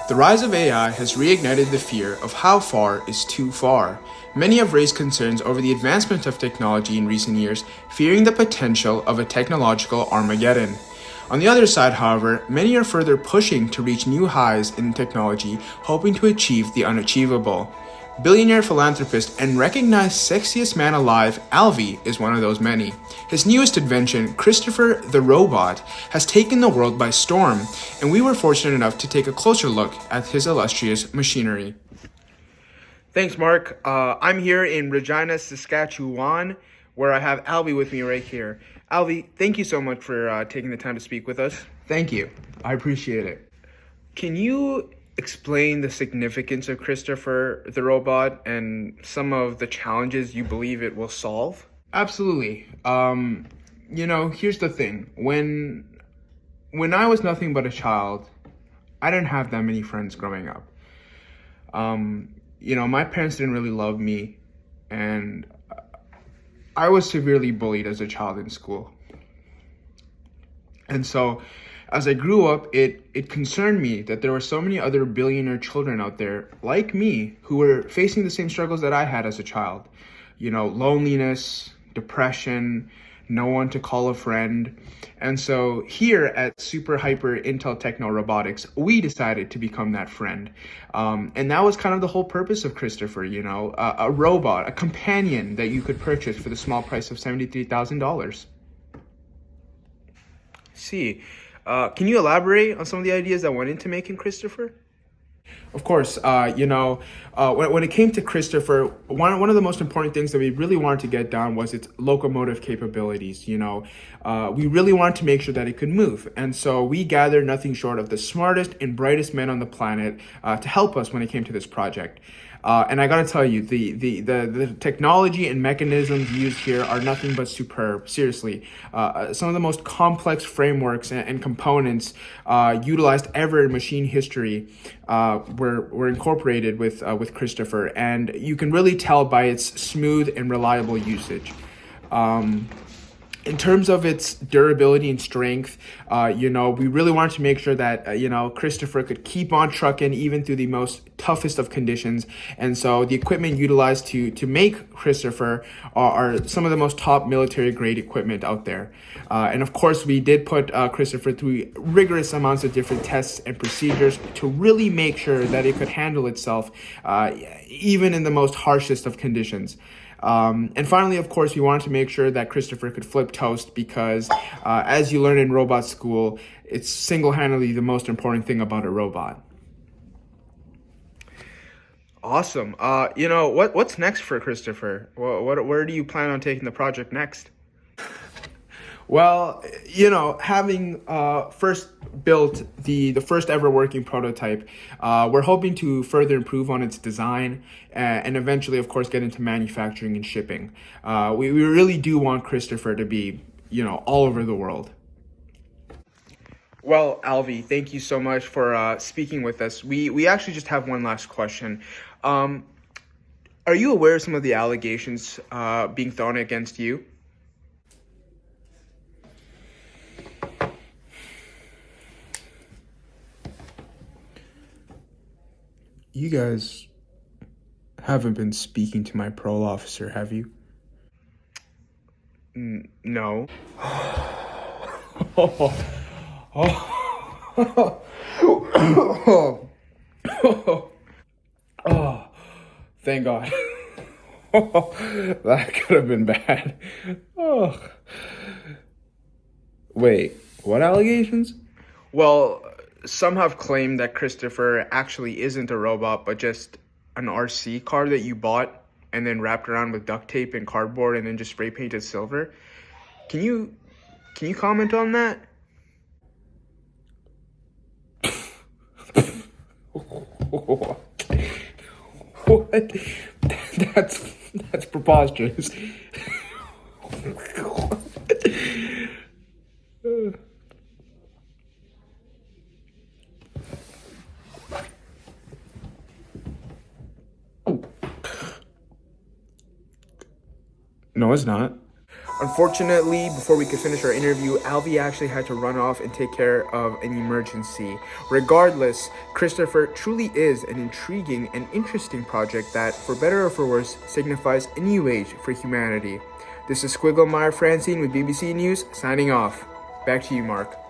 The rise of AI has reignited the fear of how far is too far. Many have raised concerns over the advancement of technology in recent years, fearing the potential of a technological Armageddon. On the other side, however, many are further pushing to reach new highs in technology, hoping to achieve the unachievable. Billionaire philanthropist and recognized sexiest man alive, Alvy, is one of those many. His newest invention, Christopher the Robot, has taken the world by storm, and we were fortunate enough to take a closer look at his illustrious machinery. Thanks, Mark. I'm here in Regina, Saskatchewan, where I have Alvy with me right here. Alvy, thank you so much for taking the time to speak with us. Thank you. I appreciate it. Can you explain the significance of Christopher the Robot and some of the challenges you believe it will solve? Absolutely. Here's the thing. When I was nothing but a child, I didn't have that many friends growing up. My parents didn't really love me, and I was severely bullied as a child in school. And so, as I grew up, it concerned me that there were so many other billionaire children out there like me who were facing the same struggles that I had as a child. Loneliness, depression, no one to call a friend. And so here at Super Hyper Intel Techno Robotics, we decided to become that friend. And that was kind of the whole purpose of Christopher, a robot, a companion that you could purchase for the small price of $73,000. See. Can you elaborate on some of the ideas that went into making Christopher? Of course, when it came to Christopher, one of the most important things that we really wanted to get down was its locomotive capabilities. We really wanted to make sure that it could move. And so we gathered nothing short of the smartest and brightest men on the planet to help us when it came to this project. And I gotta tell you, the technology and mechanisms used here are nothing but superb. Seriously, some of the most complex frameworks and components utilized ever in machine history were incorporated with Christopher, and you can really tell by its smooth and reliable usage. In terms of its durability and strength, we really wanted to make sure that, Christopher could keep on trucking even through the most toughest of conditions. And so the equipment utilized to make Christopher are some of the most top military grade equipment out there. And of course, we did put Christopher through rigorous amounts of different tests and procedures to really make sure that it could handle itself, even in the most harshest of conditions. And finally, of course, we wanted to make sure that Christopher could flip toast because, as you learn in robot school, it's single-handedly the most important thing about a robot. Awesome. What's next for Christopher? Where do you plan on taking the project next? Well, having first built the first ever working prototype, we're hoping to further improve on its design and eventually, of course, get into manufacturing and shipping. We really do want Christopher to be, all over the world. Well, Alvy, thank you so much for speaking with us. We actually just have one last question. Are you aware of some of the allegations being thrown against you? You guys haven't been speaking to my parole officer, have you? No. Oh, thank God. That could have been bad. Oh. Wait, what allegations? Well, some have claimed that Christopher actually isn't a robot, but just an RC car that you bought and then wrapped around with duct tape and cardboard and then just spray painted silver. Can you comment on that? What? That's preposterous. No, it's not. Unfortunately, before we could finish our interview, Alvi actually had to run off and take care of an emergency. Regardless, Christopher truly is an intriguing and interesting project that, for better or for worse, signifies a new age for humanity. This is Squigglemeyer Francine with BBC News, signing off. Back to you, Mark.